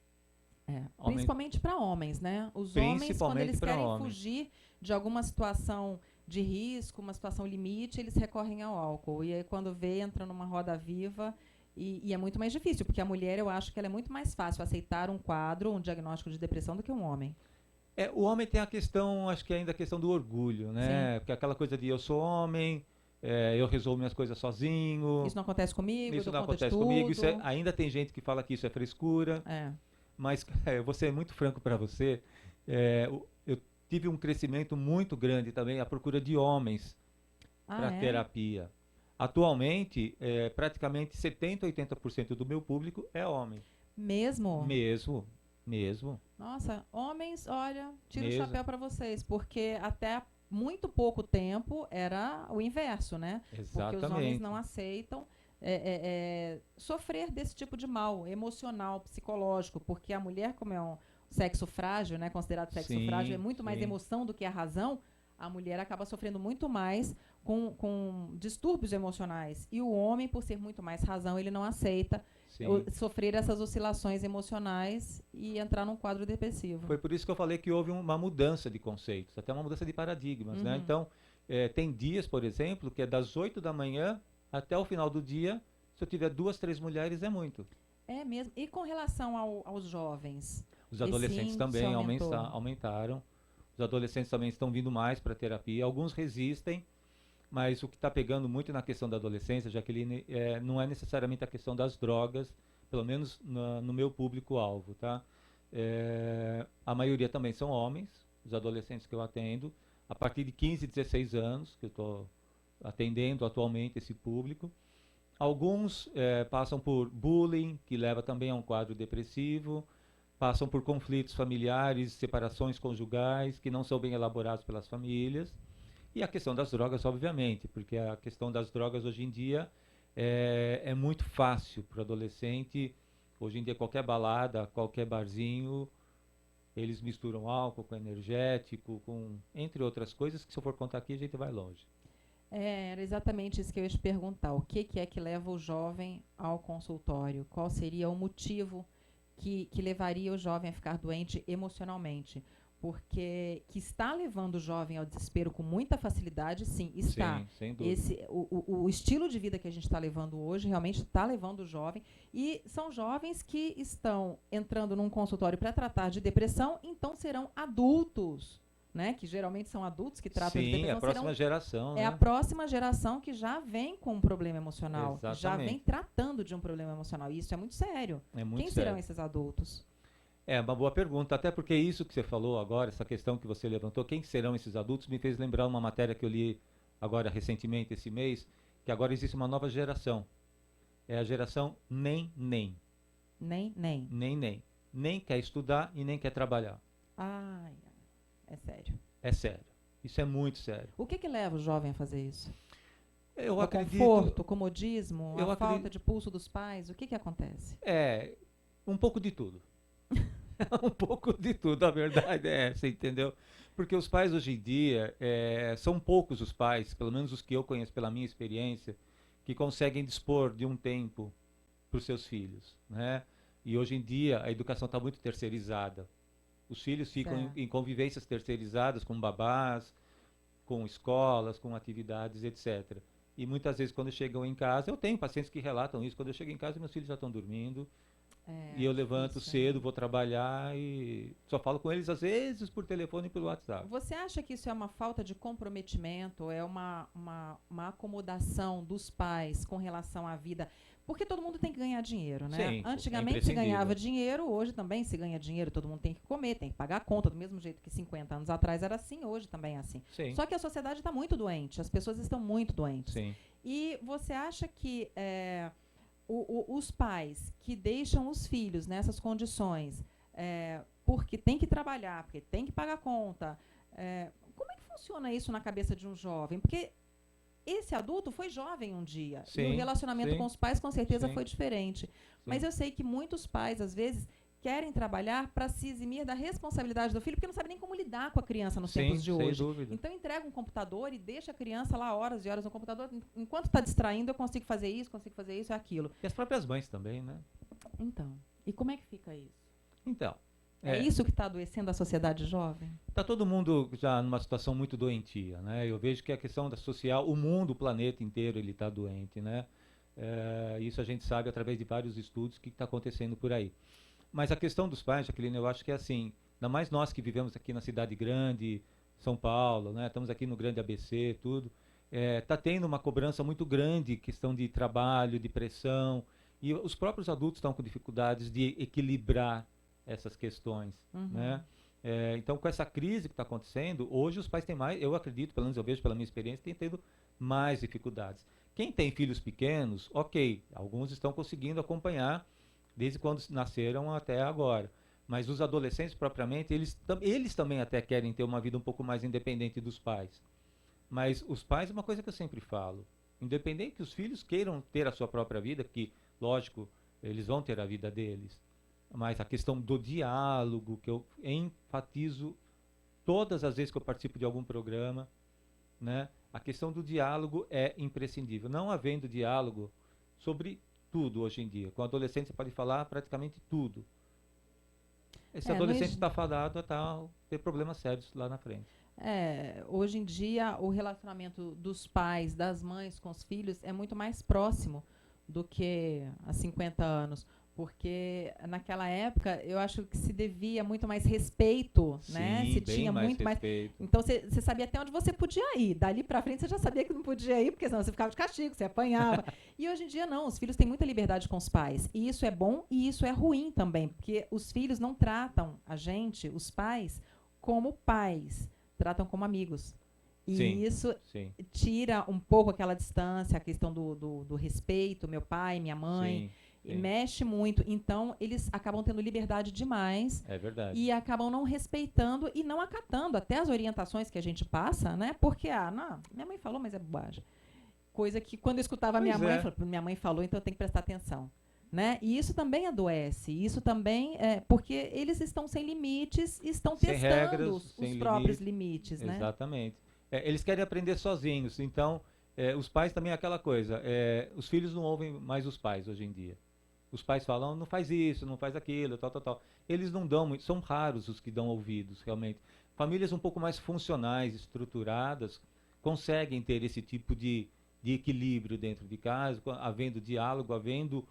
S1: Principalmente para homens, né? Os homens, quando eles querem fugir de alguma situação de risco, uma situação limite, eles recorrem ao álcool. E aí, quando entra numa roda viva, e é muito mais difícil, porque a mulher, eu acho que ela é muito mais fácil aceitar um quadro, um diagnóstico de depressão do que um homem.
S4: O homem tem a questão, acho que ainda a questão do orgulho, né?
S1: Sim.
S4: Porque aquela coisa de eu sou homem, eu resolvo minhas coisas sozinho.
S1: Isso não acontece comigo,
S4: isso não acontece comigo. Ainda tem gente que fala que isso é frescura. Mas eu vou ser muito franco para você. Eu tive um crescimento muito grande também, a procura de homens para terapia. Atualmente, praticamente 70%, 80% do meu público é homem.
S1: Mesmo?
S4: Mesmo.
S1: Nossa, homens, olha, tiro o chapéu para vocês, porque até muito pouco tempo era o inverso, né?
S4: Exatamente.
S1: Porque os homens não aceitam sofrer desse tipo de mal emocional, psicológico, porque a mulher, como é um sexo frágil, né, considerado sexo frágil, é muito mais emoção do que a razão, a mulher acaba sofrendo muito mais com distúrbios emocionais. E o homem, por ser muito mais razão, ele não aceita sofrer essas oscilações emocionais e entrar num quadro depressivo.
S4: Foi por isso que eu falei que houve uma mudança de conceitos, até uma mudança de paradigmas, né? Então, tem dias, por exemplo, que é das 8 da manhã até o final do dia, se eu tiver 2, 3 mulheres, é muito.
S1: É mesmo. E com relação aos jovens?
S4: Os adolescentes também aumentaram. Os adolescentes também estão vindo mais para a terapia. Alguns resistem, mas o que está pegando muito na questão da adolescência, Jaqueline, não é necessariamente a questão das drogas, pelo menos no meu público-alvo, tá? A maioria também são homens, os adolescentes que eu atendo, a partir de 15, 16 anos, que eu estou atendendo atualmente esse público. Alguns passam por bullying, que leva também a um quadro depressivo, passam por conflitos familiares, separações conjugais, que não são bem elaborados pelas famílias. E a questão das drogas, obviamente, porque a questão das drogas hoje em dia é muito fácil para o adolescente. Hoje em dia, qualquer balada, qualquer barzinho, eles misturam álcool com energético, entre outras coisas, que se eu for contar aqui, a gente vai longe.
S1: Era exatamente isso que eu ia te perguntar. O que é que leva o jovem ao consultório? Qual seria o motivo que levaria o jovem a ficar doente emocionalmente? Porque que está levando o jovem ao desespero com muita facilidade, sim, está.
S4: Sim, sem dúvida.
S1: O estilo de vida que a gente está levando hoje realmente está levando o jovem. E são jovens que estão entrando num consultório para tratar de depressão, então serão adultos, né? Que geralmente são adultos que tratam de depressão.
S4: Sim, é a próxima geração.
S1: É, né? A próxima geração que já vem com um problema emocional.
S4: Exatamente.
S1: Já vem tratando de um problema emocional. E isso é muito sério.
S4: É muito
S1: Quem
S4: sério.
S1: serão esses adultos?
S4: É uma boa pergunta, até porque isso que você falou agora, essa questão que você levantou, quem serão esses adultos, me fez lembrar uma matéria que eu li agora recentemente, esse mês, que agora existe uma nova geração. É a geração nem. Nem quer estudar e nem quer trabalhar.
S1: Ai, é sério.
S4: É sério. Isso é muito sério.
S1: O que leva o jovem a fazer isso?
S4: Eu
S1: o
S4: acredito...
S1: conforto, o comodismo, a falta de pulso dos pais? O que acontece?
S4: Um pouco de tudo. Um pouco de tudo, a verdade é essa, entendeu? Porque os pais hoje em dia, são poucos os pais, pelo menos os que eu conheço pela minha experiência, que conseguem dispor de um tempo para os seus filhos, né? E hoje em dia a educação está muito terceirizada. Os filhos ficam em convivências terceirizadas com babás, com escolas, com atividades, etc. E muitas vezes quando chegam em casa, eu tenho pacientes que relatam isso, quando eu chego em casa meus filhos já estão dormindo, e eu levanto cedo, vou trabalhar e só falo com eles às vezes por telefone e pelo WhatsApp.
S1: Você acha que isso é uma falta de comprometimento, é uma acomodação dos pais com relação à vida? Porque todo mundo tem que ganhar dinheiro, né?
S4: Sim,
S1: antigamente se ganhava dinheiro, hoje também se ganha dinheiro, todo mundo tem que comer, tem que pagar a conta, do mesmo jeito que 50 anos atrás era assim, hoje também é assim.
S4: Sim.
S1: Só que a sociedade está muito doente, as pessoas estão muito doentes.
S4: Sim.
S1: E você acha que os pais que deixam os filhos nessas condições, porque tem que trabalhar, porque tem que pagar a conta, como é que funciona isso na cabeça de um jovem? Porque esse adulto foi jovem um dia, e o relacionamento com os pais com certeza foi diferente. Mas eu sei que muitos pais, às vezes, querem trabalhar para se eximir da responsabilidade do filho, porque não sabem nem como lidar com a criança nos tempos de hoje.
S4: Dúvida.
S1: Então entrega um computador e deixa a criança lá horas e horas no computador. Enquanto está distraindo, eu consigo fazer isso e aquilo.
S4: E as próprias mães também, né?
S1: Então, e como é que fica isso?
S4: Então,
S1: é isso que está adoecendo a sociedade jovem?
S4: Está todo mundo já numa situação muito doentia, né? Eu vejo que a questão da social, o mundo, o planeta inteiro, ele está doente, né? Isso a gente sabe através de vários estudos que está acontecendo por aí. Mas a questão dos pais, Jaqueline, eu acho que é assim, ainda mais nós que vivemos aqui na cidade grande, São Paulo, né? Estamos aqui no grande ABC, tudo, está tendo uma cobrança muito grande, questão de trabalho, de pressão, e os próprios adultos estão com dificuldades de equilibrar essas questões, né? Então, com essa crise que está acontecendo, hoje os pais têm mais, eu acredito, pelo menos eu vejo pela minha experiência, têm tendo mais dificuldades. Quem tem filhos pequenos, ok, alguns estão conseguindo acompanhar desde quando nasceram até agora. Mas os adolescentes, propriamente, eles também até querem ter uma vida um pouco mais independente dos pais. Mas os pais, é uma coisa que eu sempre falo, independente que os filhos queiram ter a sua própria vida, que, lógico, eles vão ter a vida deles, mas a questão do diálogo, que eu enfatizo todas as vezes que eu participo de algum programa, né? A questão do diálogo é imprescindível. Não havendo diálogo sobre tudo hoje em dia. Com adolescente você pode falar praticamente tudo. Esse adolescente está fadado a ter problemas sérios lá na frente.
S1: Hoje em dia o relacionamento dos pais, das mães com os filhos é muito mais próximo do que há 50 anos. Porque naquela época eu acho que se devia muito mais respeito, né? Se tinha muito mais. Então você sabia até onde você podia ir. Dali para frente você já sabia que não podia ir, porque senão você ficava de castigo, você apanhava. E hoje em dia não, os filhos têm muita liberdade com os pais. E isso é bom e isso é ruim também, porque os filhos não tratam a gente, os pais, como pais, tratam como amigos. E
S4: Sim,
S1: isso
S4: sim,
S1: tira um pouco aquela distância, a questão do respeito, meu pai, minha mãe,
S4: sim,
S1: e
S4: sim.
S1: mexe muito. Então, eles acabam tendo liberdade demais
S4: É verdade.
S1: e acabam não respeitando e não acatando até as orientações que a gente passa, né? Porque, não, minha mãe falou, mas é bobagem. Coisa que quando eu escutava minha
S4: Pois
S1: mãe, eu
S4: é.
S1: falava, minha mãe falou, então eu tenho que prestar atenção. Né? E isso também adoece, isso também é porque eles estão sem limites, estão
S4: Sem
S1: testando
S4: regras,
S1: os
S4: sem
S1: próprios
S4: limites.
S1: limites, né?
S4: Exatamente. Eles querem aprender sozinhos, então os pais também é aquela coisa. Os filhos não ouvem mais os pais hoje em dia. Os pais falam, não faz isso, não faz aquilo, tal, tal, tal. Eles não dão muito, são raros os que dão ouvidos, realmente. Famílias um pouco mais funcionais, estruturadas, conseguem ter esse tipo de equilíbrio dentro de casa, havendo diálogo, havendo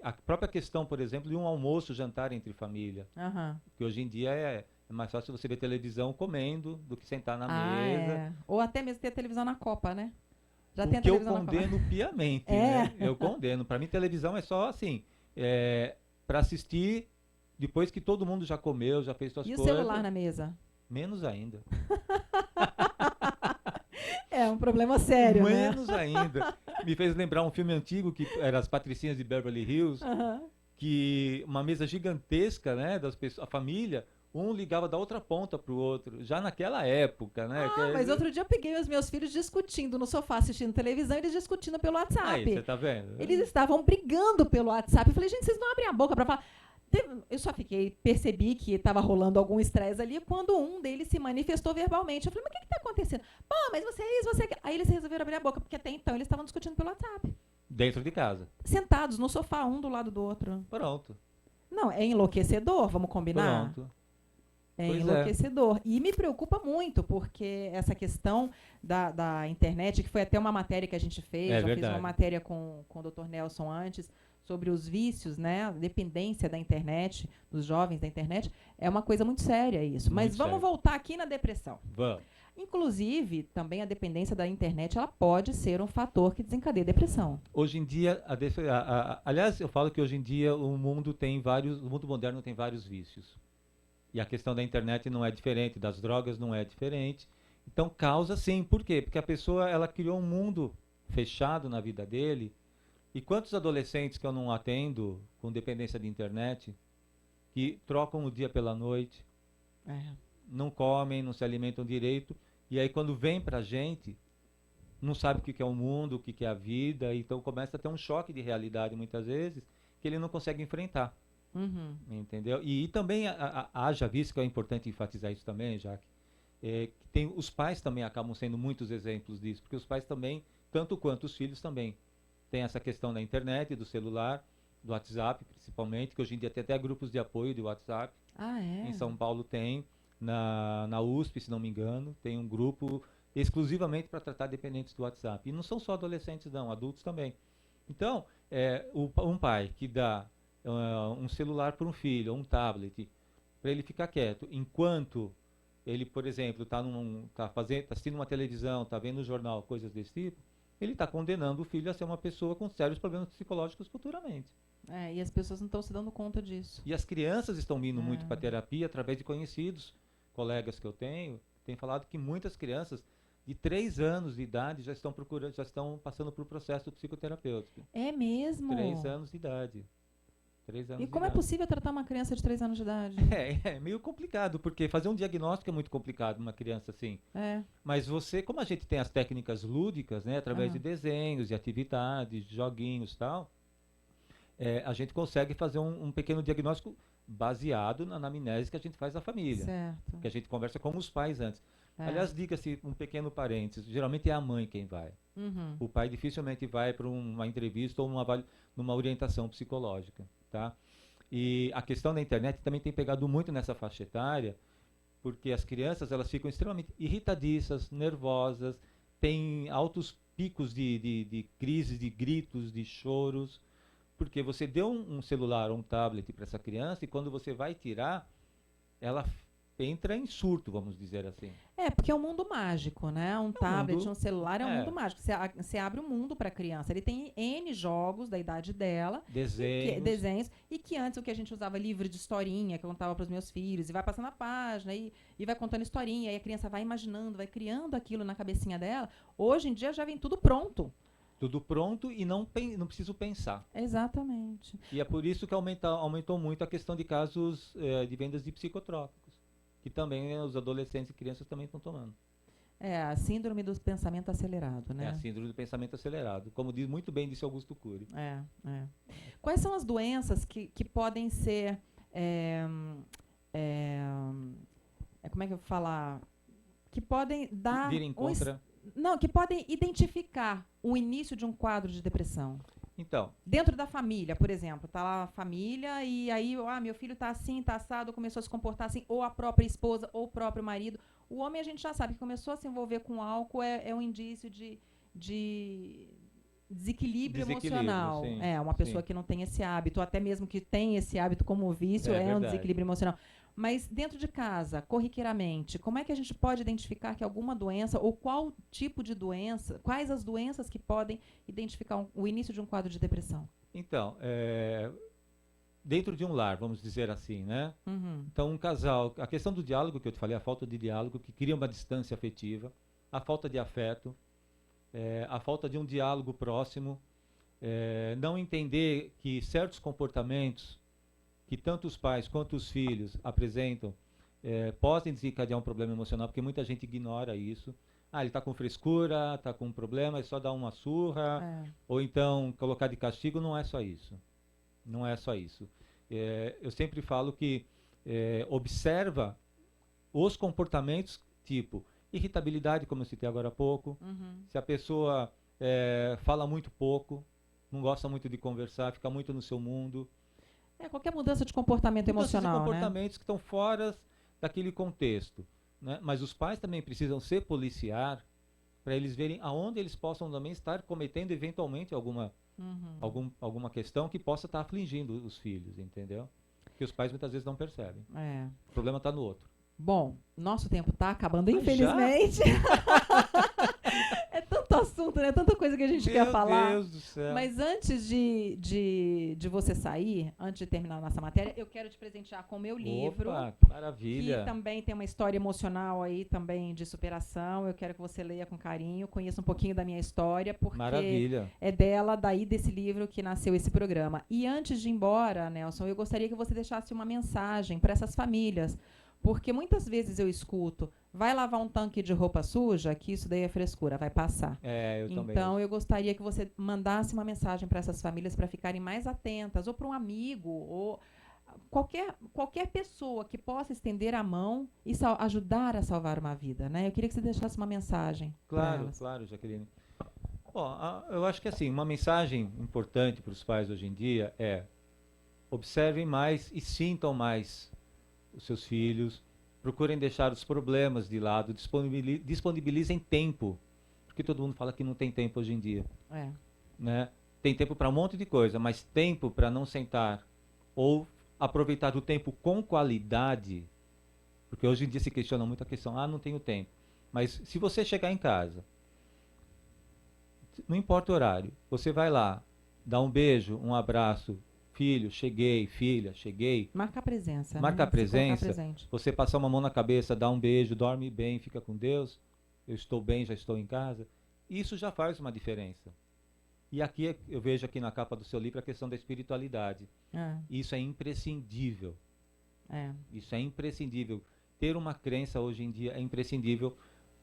S4: a própria questão, por exemplo, de um almoço, jantar entre família.
S1: Aham.
S4: Que hoje em dia é mais fácil você ver televisão comendo do que sentar na
S1: Ah,
S4: mesa.
S1: é. Ou até mesmo ter televisão na Copa, né? Já
S4: O
S1: tem a
S4: que eu
S1: televisão na Copa.
S4: condeno piamente,
S1: É.
S4: né? Eu condeno. Para mim, televisão é só assim, para assistir depois que todo mundo já comeu, já fez suas
S1: E o
S4: coisas.
S1: celular na mesa?
S4: Menos ainda.
S1: É um problema sério, né?
S4: Menos ainda. Me fez lembrar um filme antigo que era As Patricinhas de Beverly Hills,
S1: Aham.
S4: que uma mesa gigantesca, né, das pessoas, a família, um ligava da outra ponta para o outro, já naquela época, né?
S1: Mas outro dia eu peguei os meus filhos discutindo no sofá, assistindo televisão, eles discutindo pelo
S4: Aí, você
S1: WhatsApp.
S4: tá vendo?
S1: Eles estavam brigando pelo WhatsApp. Eu falei, gente, vocês não abrem a boca pra falar. Eu só percebi que estava rolando algum estresse ali quando um deles se manifestou verbalmente. Eu falei, mas o que está acontecendo? Pô, mas você é isso, você é aquilo. Aí eles resolveram abrir a boca, porque até então eles estavam discutindo pelo WhatsApp.
S4: Dentro de casa.
S1: Sentados no sofá, um do lado do outro.
S4: Pronto.
S1: Não, é enlouquecedor, vamos combinar?
S4: Pronto.
S1: É
S4: Pois é.
S1: enlouquecedor. E me preocupa muito, porque essa questão da internet, que foi até uma matéria que a gente fez,
S4: É
S1: já fiz
S4: verdade.
S1: uma matéria com o Dr. Nelson antes, sobre os vícios, né, a dependência da internet, dos jovens da internet, é uma coisa muito séria isso. Mas
S4: Muito
S1: vamos
S4: sério.
S1: voltar aqui na depressão.
S4: Vamos.
S1: Inclusive, também a dependência da internet, ela pode ser um fator que desencadeia depressão.
S4: Hoje em dia, aliás, eu falo que hoje em dia o mundo moderno tem vários vícios. E a questão da internet não é diferente, das drogas não é diferente. Então causa sim. Por quê? Porque a pessoa ela criou um mundo fechado na vida dele. E quantos adolescentes que eu não atendo com dependência de internet que trocam o dia pela noite, não comem, não se alimentam direito, e aí quando vem pra gente, não sabe o que é o mundo, o que é a vida, então começa a ter um choque de realidade muitas vezes que ele não consegue enfrentar.
S1: Uhum.
S4: Entendeu? E também haja visto, que é importante enfatizar isso também, Jaque, que os pais também acabam sendo muitos exemplos disso, porque os pais também, tanto quanto os filhos também, tem essa questão da internet, do celular, do WhatsApp principalmente, que hoje em dia tem até grupos de apoio de WhatsApp.
S1: Ah, é?
S4: Em São Paulo tem, na USP, se não me engano, tem um grupo exclusivamente para tratar dependentes do WhatsApp. E não são só adolescentes não, adultos também. Então, um pai que dá um celular para um filho, ou um tablet, para ele ficar quieto, enquanto ele, por exemplo, está assistindo uma televisão, está vendo um jornal, coisas desse tipo, ele está condenando o filho a ser uma pessoa com sérios problemas psicológicos futuramente.
S1: E as pessoas não estão se dando conta disso.
S4: E as crianças estão vindo muito para terapia através de conhecidos, colegas que eu tenho, têm falado que muitas crianças de 3 anos de idade já estão passando por processo psicoterapêutico.
S1: É mesmo?
S4: 3 anos de idade. 3 anos
S1: E
S4: de
S1: como é
S4: idade.
S1: possível tratar uma criança de 3 anos de idade?
S4: É meio complicado, porque fazer um diagnóstico é muito complicado numa criança assim. Mas como a gente tem as técnicas lúdicas, né, através de desenhos, de atividades, de joguinhos e tal, a gente consegue fazer um pequeno diagnóstico baseado na anamnese que a gente faz na família.
S1: Certo.
S4: Que a gente conversa com os pais antes. Aliás, diga-se um pequeno parênteses, geralmente é a mãe quem vai.
S1: Uhum.
S4: O pai dificilmente vai para uma entrevista ou numa orientação psicológica, tá? E a questão da internet também tem pegado muito nessa faixa etária, porque as crianças elas ficam extremamente irritadiças, nervosas, têm altos picos de crises, de gritos, de choros, porque você deu um celular ou um tablet para essa criança e quando você vai tirar, ela entra em surto, vamos dizer assim.
S1: Porque é um mundo mágico, né? Um tablet, um celular é um mundo mágico. Você abre um mundo para a criança. Ele tem N jogos da idade dela. Desenhos. E que antes o que a gente usava livro de historinha, que eu contava para os meus filhos, e vai passando a página, e vai contando historinha, e a criança vai imaginando, vai criando aquilo na cabecinha dela. Hoje em dia já vem tudo pronto.
S4: Tudo pronto e não preciso pensar.
S1: Exatamente.
S4: E é por isso que aumentou muito a questão de casos de vendas de psicotrópicos, que também os adolescentes e crianças também estão tomando.
S1: A síndrome do pensamento acelerado, né?
S4: É a síndrome do pensamento acelerado, como muito bem disse Augusto Cury.
S1: Quais são as doenças que podem ser... como é que eu vou falar? Que podem dar...
S4: Virem contra...
S1: Não, que podem identificar o início de um quadro de depressão.
S4: Então.
S1: Dentro da família, por exemplo, tá lá a família e aí, meu filho tá assim, tá assado, começou a se comportar assim, ou a própria esposa, ou o próprio marido. O homem a gente já sabe que começou a se envolver com álcool é um indício de desequilíbrio emocional.
S4: Sim,
S1: uma pessoa que não tem esse hábito, ou até mesmo que tem esse hábito como vício, é um desequilíbrio emocional. Mas dentro de casa, corriqueiramente, como é que a gente pode identificar que alguma doença, ou qual tipo de doença, quais as doenças que podem identificar o início de um quadro de depressão?
S4: Então, dentro de um lar, vamos dizer assim, né?
S1: Uhum.
S4: Então, um casal, a questão do diálogo que eu te falei, a falta de diálogo, que cria uma distância afetiva, a falta de afeto, a falta de um diálogo próximo, não entender que certos comportamentos que tanto os pais quanto os filhos apresentam podem desencadear um problema emocional, porque muita gente ignora isso. Ele está com frescura, está com um problema, é só dar uma surra, ou então colocar de castigo. Não é só isso. Não é só isso. Eu sempre falo que observa os comportamentos, tipo irritabilidade, como eu citei agora há pouco, se a pessoa fala muito pouco, não gosta muito de conversar, fica muito no seu mundo.
S1: Qualquer mudança de comportamento emocional,
S4: de comportamentos, né? Que estão fora daquele contexto, né? Mas os pais também precisam se policiar para eles verem aonde eles possam também estar cometendo eventualmente alguma questão que possa estar afligindo os filhos, entendeu? Que os pais muitas vezes não percebem. O problema está no outro.
S1: Bom, nosso tempo está acabando, infelizmente. É tanto assunto, né? Tanta coisa que a gente quer falar.
S4: Meu Deus do céu.
S1: Mas antes de você sair, antes de terminar a nossa matéria, eu quero te presentear com o meu livro.
S4: Opa, maravilha.
S1: Que também tem uma história emocional aí, também de superação. Eu quero que você leia com carinho, conheça um pouquinho da minha história, porque
S4: maravilha.
S1: É desse livro que nasceu esse programa. E antes de ir embora, Nelson, eu gostaria que você deixasse uma mensagem para essas famílias. Porque muitas vezes eu escuto, vai lavar um tanque de roupa suja, que isso daí é frescura, vai passar.
S4: Eu também.
S1: Então, eu gostaria que você mandasse uma mensagem para essas famílias para ficarem mais atentas, ou para um amigo, ou qualquer pessoa que possa estender a mão e ajudar a salvar uma vida, né? Eu queria que você deixasse uma mensagem.
S4: Claro, Jaqueline. Bom, eu acho que assim, uma mensagem importante para os pais hoje em dia é: observem mais e sintam mais os seus filhos, procurem deixar os problemas de lado, disponibilizem tempo, porque todo mundo fala que não tem tempo hoje em dia. Né? Tem tempo para um monte de coisa, mas tempo para não sentar ou aproveitar o tempo com qualidade, porque hoje em dia se questiona muito a questão, não tenho tempo. Mas se você chegar em casa, não importa o horário, você vai lá, dá um beijo, um abraço, filho, cheguei, filha, cheguei.
S1: Marca a presença.
S4: Marca a presença. Você passar uma mão na cabeça, dá um beijo, dorme bem, fica com Deus. Eu estou bem, já estou em casa. Isso já faz uma diferença. E aqui eu vejo aqui na capa do seu livro a questão da espiritualidade. Isso é imprescindível. Isso é imprescindível. Ter uma crença hoje em dia é imprescindível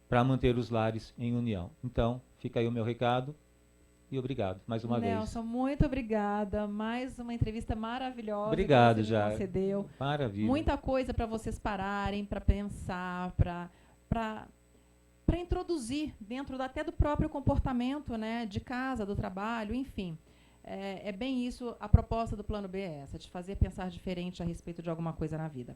S4: para manter os lares em união. Então, fica aí o meu recado. E obrigado, mais uma vez.
S1: Nelson, muito obrigada. Mais uma entrevista maravilhosa.
S4: Obrigado,
S1: que você
S4: já.
S1: Concedeu.
S4: Maravilha.
S1: Muita coisa para vocês pararem, para pensar, para introduzir dentro até do próprio comportamento, né, de casa, do trabalho, enfim. É bem isso, a proposta do Plano B é essa, de fazer pensar diferente a respeito de alguma coisa na vida.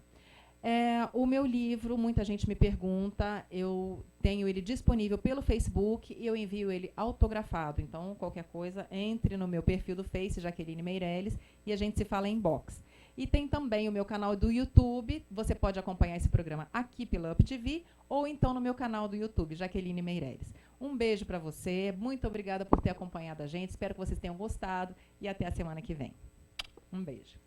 S1: O meu livro, muita gente me pergunta, eu tenho ele disponível pelo Facebook e eu envio ele autografado. Então, qualquer coisa, entre no meu perfil do Face, Jaqueline Meirelles, e a gente se fala em inbox. E tem também o meu canal do YouTube. Você pode acompanhar esse programa aqui pela Up TV ou então no meu canal do YouTube, Jaqueline Meireles. Um beijo para você. Muito obrigada por ter acompanhado a gente. Espero que vocês tenham gostado e até a semana que vem. Um beijo.